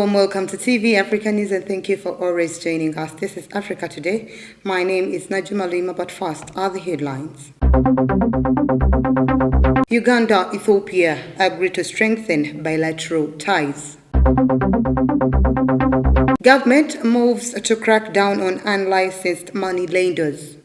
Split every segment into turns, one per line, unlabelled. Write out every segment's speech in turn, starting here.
warm welcome to TV Africa News and thank you for always joining us. This is Africa Today. My name is Najuma Lima, but first are the headlines. Uganda Ethiopia agree to strengthen bilateral ties. Government moves to crack down on unlicensed money lenders.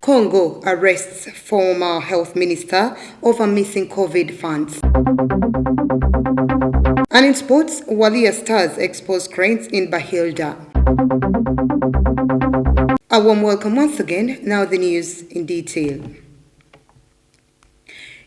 Congo arrests former health minister over missing COVID funds. And in sports, Walia Stars expose cranes in Bahilda. A warm welcome once again. Now the news in detail.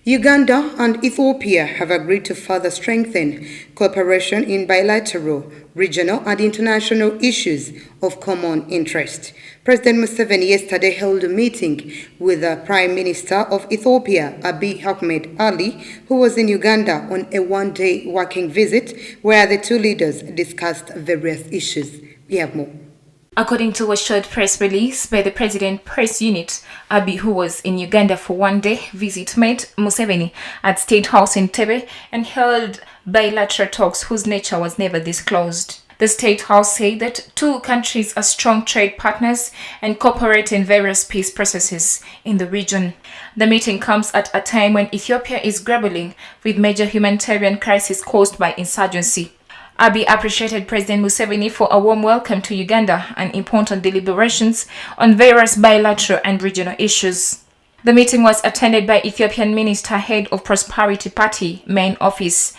Uganda and Ethiopia have agreed to further strengthen cooperation in bilateral, regional and international issues of common interest. President Museveni yesterday held a meeting with the Prime Minister of Ethiopia, Abiy Ahmed Ali, who was in Uganda on a one-day working visit where the two leaders discussed various issues. We have more.
According to a short press release by the President Press Unit, Abiy, who was in Uganda for one-day visit, met Museveni at State House in Tebe and held bilateral talks whose nature was never disclosed. The State House said that two countries are strong trade partners and cooperate in various peace processes in the region. The meeting comes at a time when Ethiopia is grappling with major humanitarian crisis caused by insurgency. Abiy appreciated President Museveni for a warm welcome to Uganda and important deliberations on various bilateral and regional issues. The meeting was attended by Ethiopian Minister Head of Prosperity Party Main Office,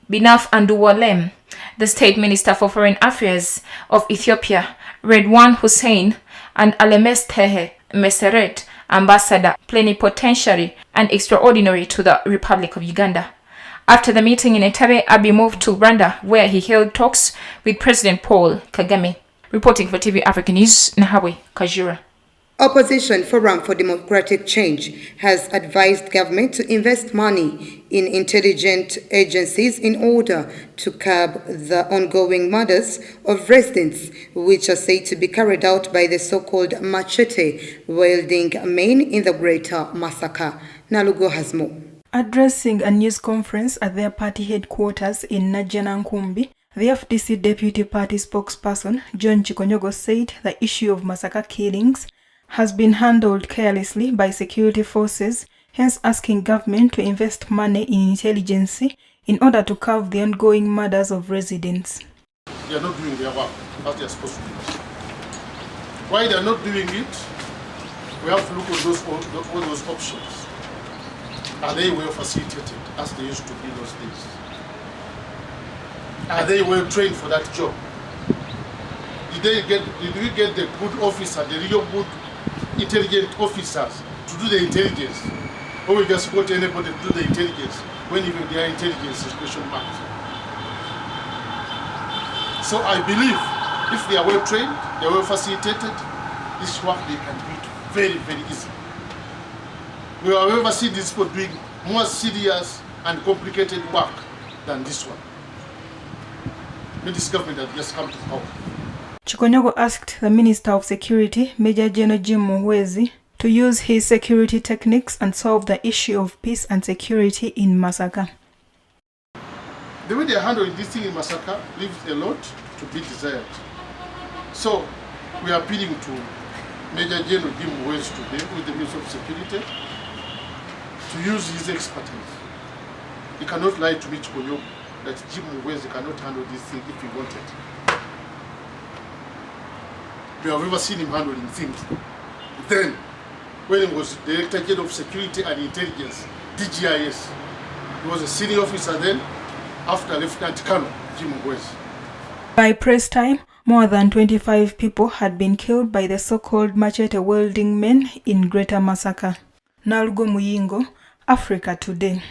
Binaf Anduwalem, the State Minister for Foreign Affairs of Ethiopia, Redwan Hussein, and Alemestehe Meseret, Ambassador, Plenipotentiary and Extraordinary to the Republic of Uganda. After the meeting in Entebbe, Abiy moved to Rwanda, where he held talks with President Paul Kagame. Reporting for TV Africa News, Nahawe Kajura.
Opposition Forum for Democratic Change has advised government to invest money in intelligence agencies in order to curb the ongoing murders of residents, which are said to be carried out by the so-called machete-wielding men in the Greater Massacre. Nalugo has more.
Addressing a news conference at their party headquarters in Najjanankumbi, the FDC deputy party spokesperson John Chikonyogo said the issue of massacre killings has been handled carelessly by security forces, hence asking government to invest money in intelligence in order to curb the ongoing murders of residents.
They are not doing their work as they are supposed to do. Why they are not doing it? We have to look at all those options. Are they well facilitated as they used to be those days? Are they well trained for that job? Did we get the good officer, the real good intelligent officers to do the intelligence? Or we just got anybody to do the intelligence when even their intelligence is question marked? So I believe if they are well trained, they are well facilitated, this work they can do it very, very easy. We have ever seen these people doing more serious and complicated work than this one. When this government has just come to power.
Chikonyogo asked the Minister of Security, Major General Jim Muhwezi, to use his security techniques and solve the issue of peace and security in Massacre.
The way they are handling this thing in Massacre leaves a lot to be desired. So we are appealing to Major General Jim Muhwezi today with the Minister of Security to use his expertise. He cannot lie to me, Chikonyogo, that Jim Muhwezi cannot handle this thing if he wanted. We have ever seen him handling things. Then, when he was Director General of Security and Intelligence, DGIS, he was a senior officer then, after Lieutenant Colonel Jim Muhwezi.
By press time, more than 25 people had been killed by the so-called machete-wielding men in Greater Massacre. Nalgo Muyingo, Africa Today.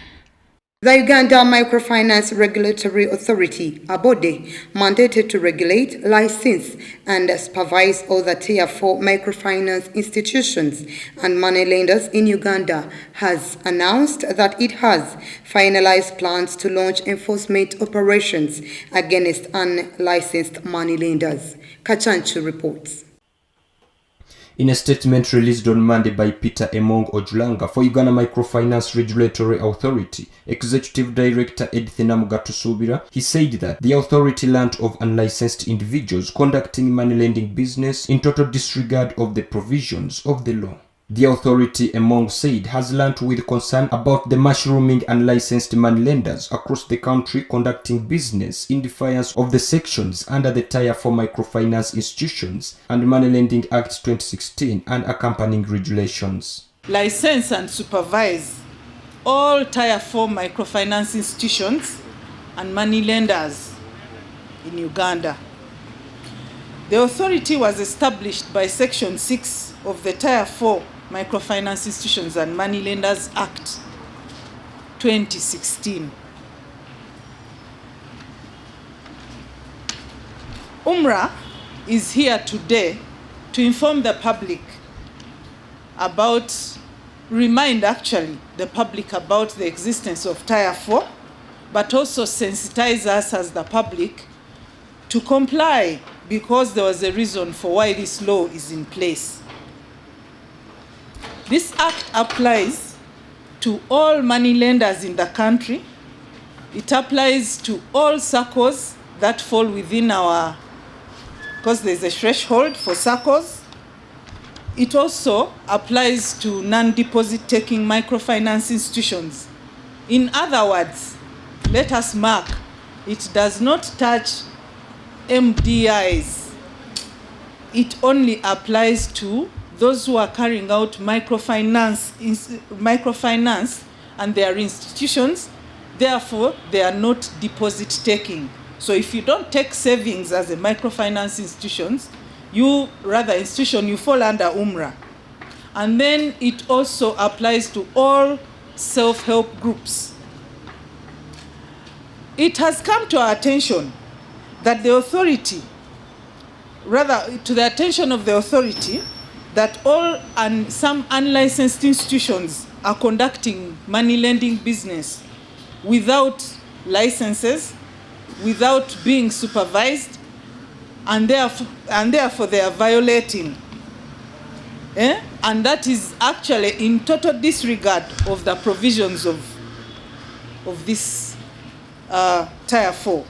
The Uganda Microfinance Regulatory Authority, ABODE, mandated to regulate, license, and supervise all the Tier 4 microfinance institutions and money lenders in Uganda, has announced that it has finalized plans to launch enforcement operations against unlicensed money lenders. Kachanchu reports.
In a statement released on Monday by Peter Emong Ojulanga for Uganda Microfinance Regulatory Authority, Executive Director Edith Namugatusubira, he said that the authority learnt of unlicensed individuals conducting money lending business in total disregard of the provisions of the law. The authority, Emong said, has learnt with concern about the mushrooming unlicensed money lenders across the country conducting business in defiance of the sections under the Tier 4 Microfinance Institutions and Money Lending Act 2016 and accompanying regulations.
License and supervise all Tier 4 microfinance institutions and money lenders in Uganda. The authority was established by Section 6 of the Tier 4 Microfinance Institutions and Money Lenders Act 2016. UMRA is here today to inform the public about, remind actually the public about the existence of Tier 4, but also sensitize us as the public to comply because there was a reason for why this law is in place. This act applies to all money lenders in the country. It applies to all SACCOs that fall within our, because there's a threshold for SACCOs. It also applies to non-deposit taking microfinance institutions. In other words, let us mark, it does not touch MDIs. It only applies to those who are carrying out microfinance and their institutions. Therefore, they are not deposit taking. So if you don't take savings as a microfinance institutions, you fall under UMRA. And then it also applies to all self-help groups. It has come to our attention that the authority, to the attention of the authority, that all and some unlicensed institutions are conducting money lending business without licenses, without being supervised, and therefore they are violating. And that is actually in total disregard of the provisions of this Tier 4.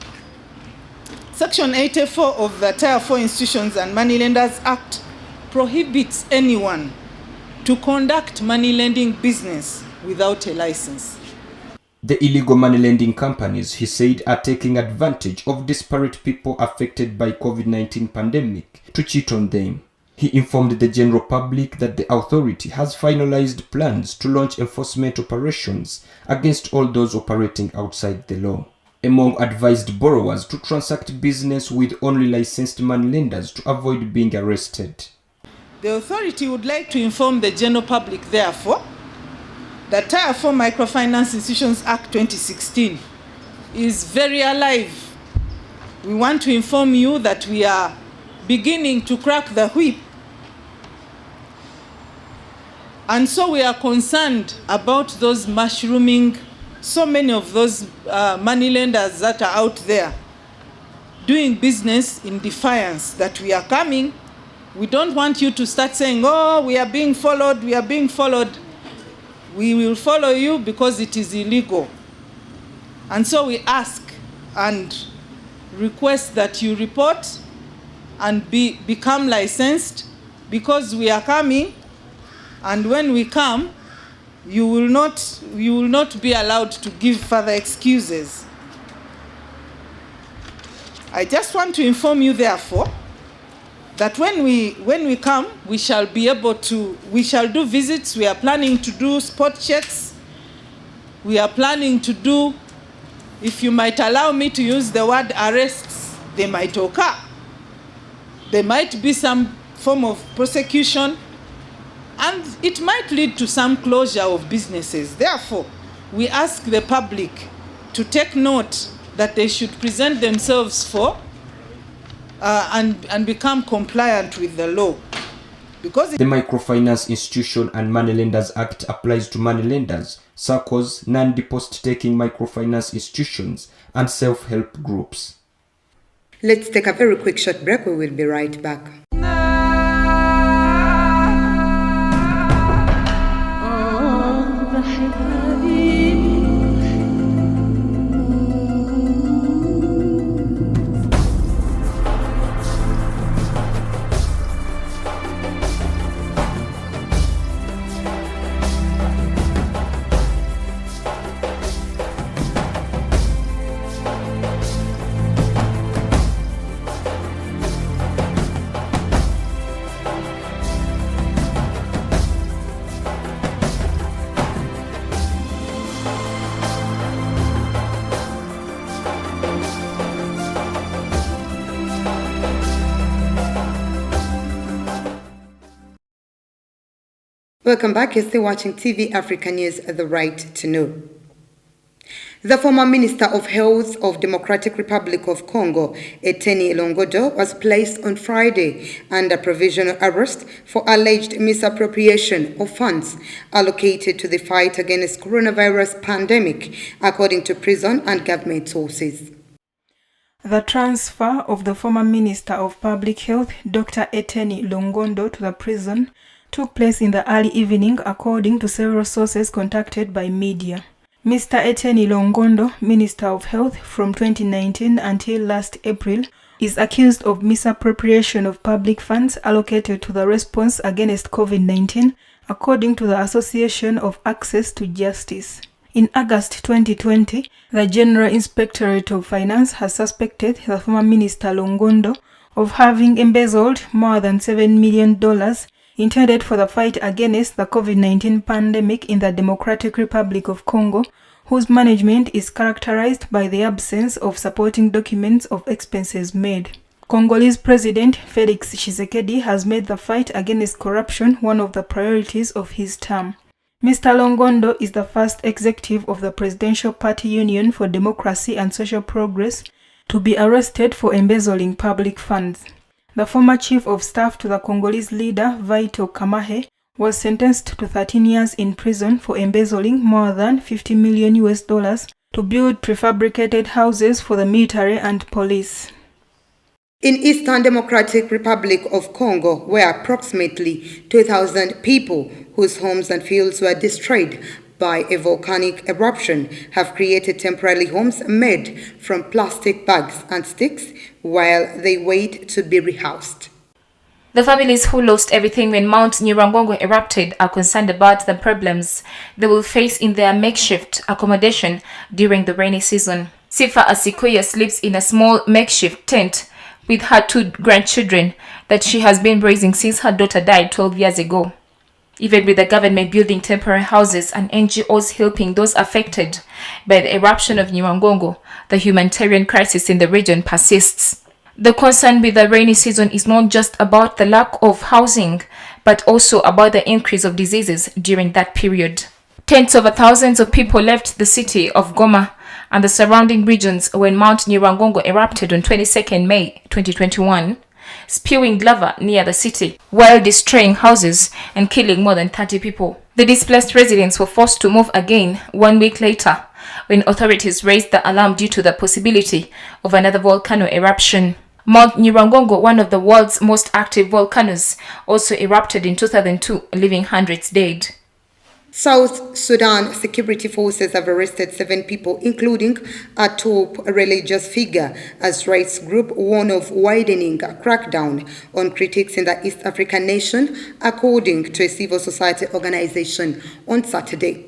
Section 84 of the Tier 4 Institutions and Money Lenders Act prohibits anyone to conduct money lending business without a license.
The illegal money lending companies, he said, are taking advantage of disparate people affected by COVID-19 pandemic to cheat on them. He informed the general public that the authority has finalized plans to launch enforcement operations against all those operating outside the law. Emong advised borrowers to transact business with only licensed money lenders to avoid being arrested.
The authority would like to inform the general public, therefore, that Tier 4 Microfinance Institutions Act 2016 is very alive. We want to inform you that we are beginning to crack the whip. And so we are concerned about those mushrooming, so many of those money lenders that are out there doing business in defiance, that we are coming. We don't want you to start saying, oh, we are being followed, we are being followed. We will follow you because it is illegal. And so we ask and request that you report and become licensed, because we are coming, and when we come, you will not be allowed to give further excuses. I just want to inform you, therefore, that when we come, we shall do visits. We are planning to do spot checks. We are planning to do, if you might allow me to use the word arrests, they might occur. There might be some form of prosecution, and it might lead to some closure of businesses. Therefore, we ask the public to take note that they should present themselves for and become compliant with the law. Because
the Microfinance Institution and Money Lenders Act applies to money lenders, SACCOs, non-deposit taking microfinance institutions, and self-help groups.
Let's take a very quick short break. We will be right back. Welcome back. You're still watching TV Africa News, The Right to Know. The former Minister of Health of Democratic Republic of Congo, Eteni Longondo, was placed on Friday under provisional arrest for alleged misappropriation of funds allocated to the fight against coronavirus pandemic, according to prison and government sources.
The transfer of the former Minister of Public Health, Dr. Eteni Longondo, to the prison took place in the early evening, according to several sources contacted by media. Mr. Eteni Longondo, Minister of Health from 2019 until last April, is accused of misappropriation of public funds allocated to the response against COVID-19, according to the Association of Access to Justice. In August 2020, the General Inspectorate of Finance has suspected the former Minister Longondo of having embezzled more than $7 million intended for the fight against the COVID-19 pandemic in the Democratic Republic of Congo, whose management is characterized by the absence of supporting documents of expenses made. Congolese President Felix Tshisekedi has made the fight against corruption one of the priorities of his term. Mr. Longondo is the first executive of the Presidential Party Union for Democracy and Social Progress to be arrested for embezzling public funds. The former chief of staff to the Congolese leader, Vital Kamahe, was sentenced to 13 years in prison for embezzling more than $50 million to build prefabricated houses for the military and police.
In Eastern Democratic Republic of Congo, where approximately 2,000 people whose homes and fields were destroyed by a volcanic eruption have created temporary homes made from plastic bags and sticks while they wait to be rehoused.
The families who lost everything when Mount Nyiragongo erupted are concerned about the problems they will face in their makeshift accommodation during the rainy season. Sifa Asikoya sleeps in a small makeshift tent with her 2 grandchildren that she has been raising since her daughter died 12 years ago. Even with the government building temporary houses and NGOs helping those affected by the eruption of Nyiragongo, the humanitarian crisis in the region persists. The concern with the rainy season is not just about the lack of housing, but also about the increase of diseases during that period. Tens of thousands of people left the city of Goma and the surrounding regions when Mount Nyiragongo erupted on 22nd May 2021. Spewing lava near the city, while destroying houses and killing more than 30 people. The displaced residents were forced to move again 1 week later, when authorities raised the alarm due to the possibility of another volcano eruption. Mount Nyiragongo, one of the world's most active volcanoes, also erupted in 2002, leaving hundreds dead.
South Sudan security forces have arrested 7 people, including a top religious figure, as rights group warn of widening crackdown on critics in the East African nation, according to a civil society organization on Saturday.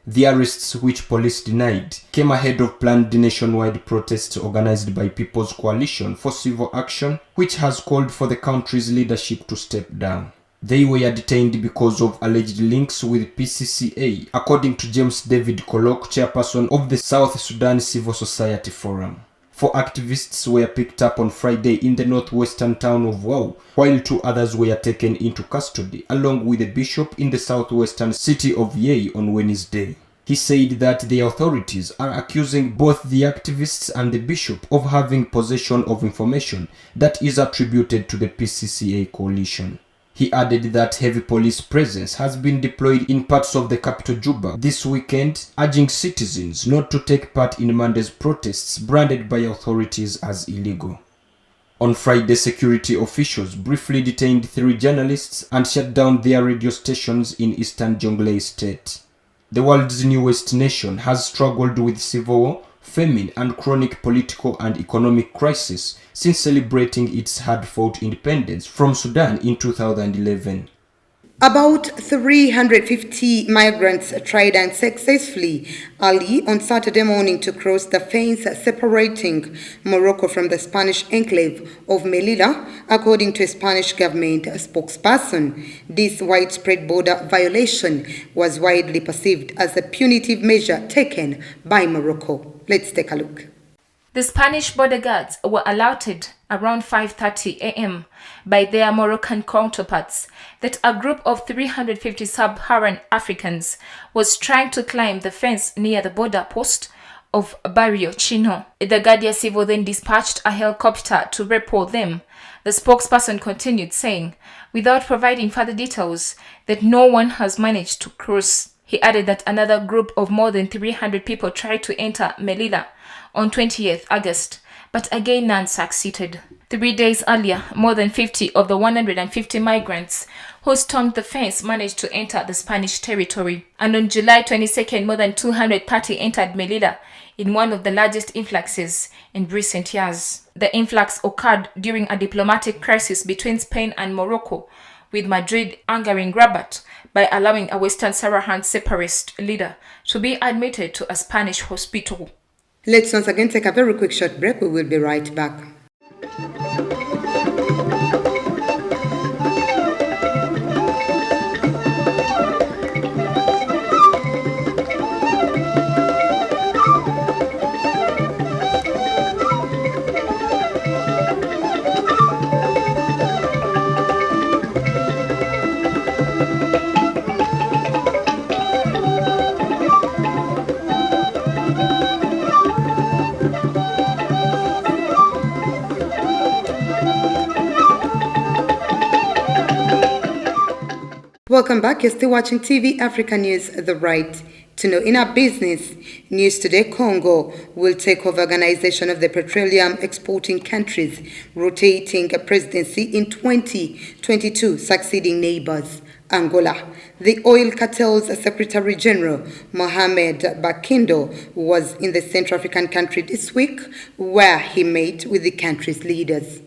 The arrests, which police denied, came ahead of planned nationwide protests organized by People's Coalition for Civil Action, which has called for the country's leadership to step down. They were detained because of alleged links with PCCA, according to James David Kolok, chairperson of the South Sudan Civil Society Forum. 4 activists were picked up on Friday in the northwestern town of Wau, while 2 others were taken into custody, along with a bishop in the southwestern city of Yei on Wednesday. He said that the authorities are accusing both the activists and the bishop of having possession of information that is attributed to the PCCA coalition. He added that heavy police presence has been deployed in parts of the capital Juba this weekend, urging citizens not to take part in Monday's protests branded by authorities as illegal. On Friday, security officials briefly detained 3 journalists and shut down their radio stations in eastern Jonglei state. The world's newest nation has struggled with civil war, famine, and chronic political and economic crisis since celebrating its hard-fought independence from Sudan in 2011.
About 350 migrants tried unsuccessfully early on Saturday morning to cross the fence separating Morocco from the Spanish enclave of Melilla, according to a Spanish government spokesperson. This widespread border violation was widely perceived as a punitive measure taken by Morocco. Let's take a look.
The Spanish border guards were alerted around 5:30 a.m. by their Moroccan counterparts that a group of 350 sub-Saharan Africans was trying to climb the fence near the border post of Barrio Chino. The Guardia Civil then dispatched a helicopter to report them. The spokesperson continued saying, without providing further details, that no one has managed to cross. He added that another group of more than 300 people tried to enter Melilla on 20th August, but again none succeeded. 3 days earlier, more than 50 of the 150 migrants who stormed the fence managed to enter the Spanish territory. And on July 22nd, more than 230 entered Melilla in one of the largest influxes in recent years. The influx occurred during a diplomatic crisis between Spain and Morocco, with Madrid angering Rabat by allowing a Western Saharan separatist leader to be admitted to a Spanish hospital.
Let's once again take a very quick short break. We will be right back. Welcome back. You're still watching TV Africa News, the right to know. In our business news today, Congo will take over organization of the petroleum exporting countries, rotating a presidency in 2022, succeeding neighbors Angola. The oil cartel's Secretary General Mohamed Bakindo was in the Central African country this week, where he met with the country's leaders.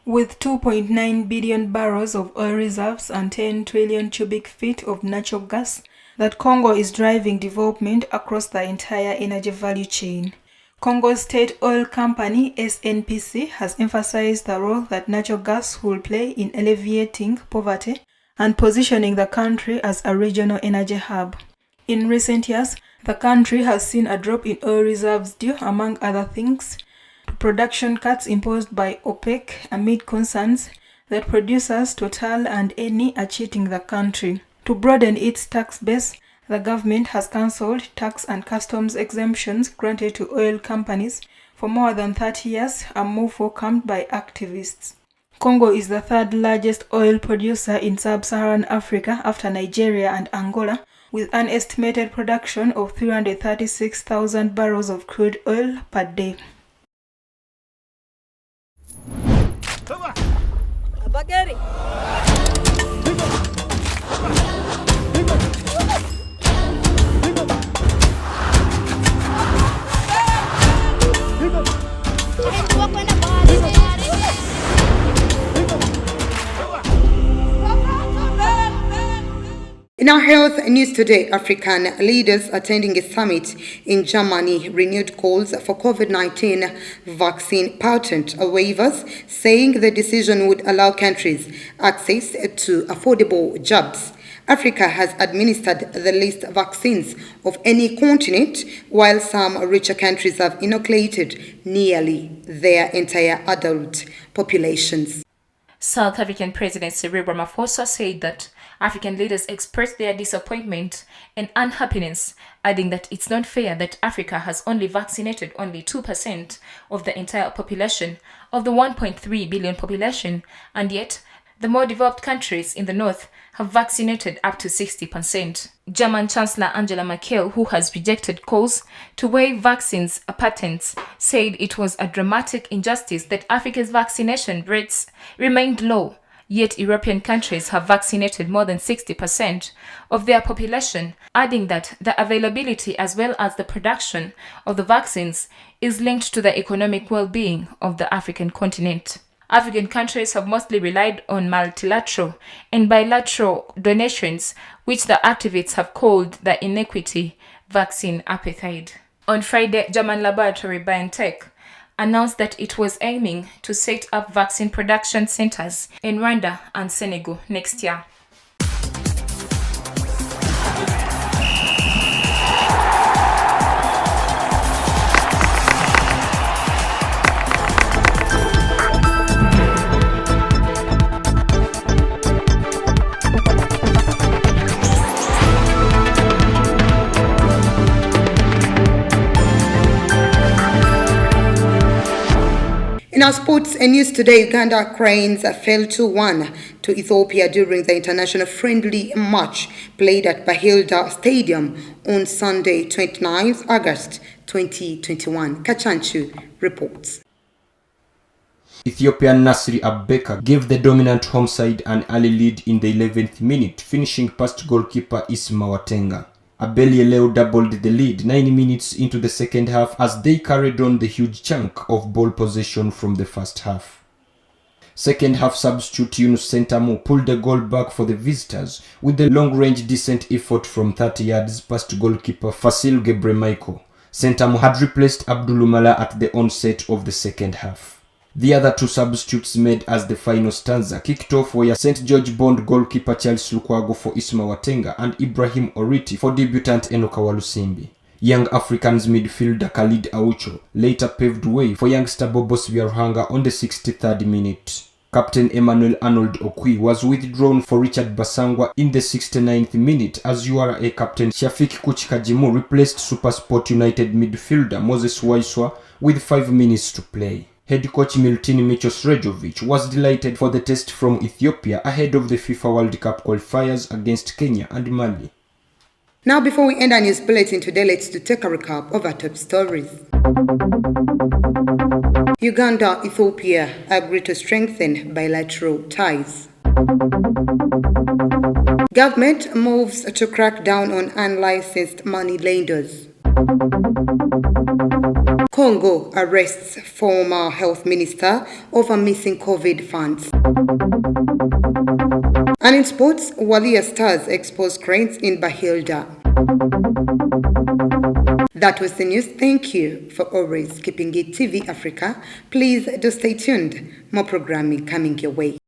With 2.9 billion barrels of oil reserves and 10 trillion cubic feet of natural gas, that Congo is driving development across the entire energy value chain. Congo's state oil company, SNPC, has emphasized the role that natural gas will play in alleviating poverty and positioning the country as a regional energy hub. In recent years, the country has seen a drop in oil reserves due, among other things, production cuts imposed by OPEC amid concerns that producers Total and Eni are cheating the country. To broaden its tax base, the government has cancelled tax and customs exemptions granted to oil companies for more than 30 years, a move welcomed by activists. Congo is the third largest oil producer in sub-Saharan Africa after Nigeria and Angola, with an estimated production of 336,000 barrels of crude oil per day.
In our health news today, African leaders attending a summit in Germany renewed calls for COVID-19 vaccine patent waivers, saying the decision would allow countries access to affordable jabs. Africa has administered the least vaccines of any continent, while some richer countries have inoculated nearly their entire adult populations.
South African President Cyril Ramaphosa said that African leaders expressed their disappointment and unhappiness, adding that it's not fair that Africa has only vaccinated only 2% of the entire population of the 1.3 billion population, and yet The more developed countries in the north have vaccinated up to 60%. German Chancellor Angela Merkel, who has rejected calls to waive vaccines patents, said it was a dramatic injustice that Africa's vaccination rates remained low, yet European countries have vaccinated more than 60% of their population, adding that the availability as well as the production of the vaccines is linked to the economic well-being of the African continent. African countries have mostly relied on multilateral and bilateral donations, which the activists have called the inequity vaccine apartheid. On Friday, German laboratory BioNTech announced that it was aiming to set up vaccine production centers in Rwanda and Senegal next year.
In our sports and news today, Uganda Cranes fell 2-1 to Ethiopia during the international friendly match played at Bahilda Stadium on Sunday, 29th August 2021. Kachanchu reports.
Ethiopian Nasri Abeka gave the dominant home side an early lead in the 11th minute, finishing past goalkeeper Isma Watenga. Abelieleo doubled the lead 9 minutes into the second half as they carried on the huge chunk of ball possession from the first half. Second half substitute Yunus Sentamu pulled the goal back for the visitors with the long-range decent effort from 30 yards past goalkeeper Fasil Gebremichael. Sentamu had replaced Abdulumala at the onset of the second half. The other two substitutes made as the final stanza kicked off were St. George Bond goalkeeper Charles Lukwago for Isma Watenga and Ibrahim Oriti for debutant Enoka Walusimbi. Young Africans midfielder Khalid Aucho later paved way for youngster Bobos Biaruhanga on the 63rd minute. Captain Emmanuel Arnold Okwi was withdrawn for Richard Basangwa in the 69th minute as URA captain Shafik Kuchikajimu replaced SuperSport United midfielder Moses Waiswa with 5 minutes to play. Head coach Milutini Michos Rejovic was delighted for the test from Ethiopia ahead of the FIFA World Cup qualifiers against Kenya and Mali.
Now, before we end our news bulletin today, let's take a recap of our top stories. Uganda Ethiopia agree to strengthen bilateral ties. Government moves to crack down on unlicensed money lenders. Congo arrests former health minister over missing COVID funds. And in sports, Walia Stars expose cranes in Bahilda. That was the news. Thank you for always keeping it TV Africa. Please do stay tuned. More programming coming your way.